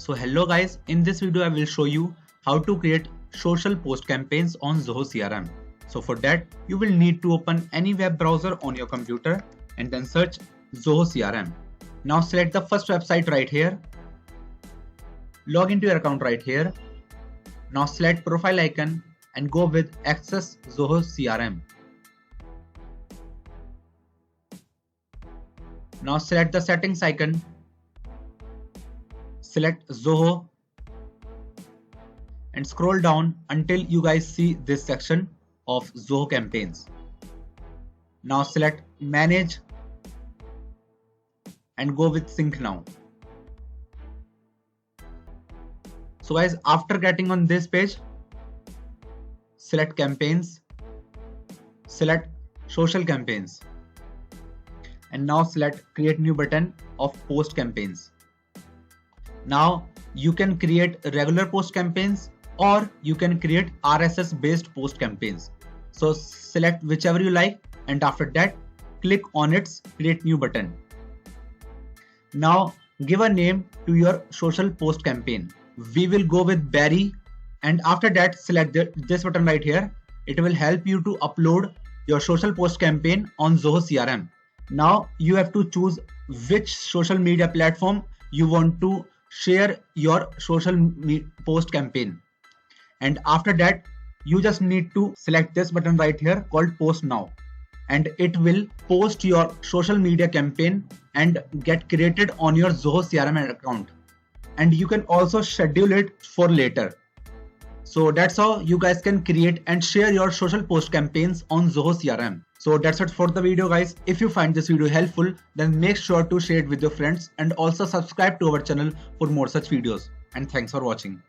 So hello guys, in this video I will show you how to create social post campaigns on Zoho CRM. So for that you will need to open any web browser on your computer and then search Zoho CRM. Now select the first website right here. Log into your account right here. Now select profile icon and go with access Zoho CRM. Now select the settings icon. Select Zoho and scroll down until you guys see this section of Zoho campaigns. Now select manage and go with sync now. So guys, after getting on this page, select campaigns, select social campaigns, and now select create new button of post campaigns. Now you can create regular post campaigns or you can create RSS based post campaigns. So select whichever you like and after that click on its create new button. Now give a name to your social post campaign. We will go with Barry, and after that select this button right here. It will help you to upload your social post campaign on Zoho CRM. Now you have to choose which social media platform you want to share your social post campaign, and after that you just need to select this button right here called post now, and it will post your social media campaign and get created on your Zoho CRM account, and you can also schedule it for later. So that's how you guys can create and share your social post campaigns on Zoho CRM. So that's it for the video guys. If you find this video helpful, then make sure to share it with your friends and also subscribe to our channel for more such videos. And thanks for watching.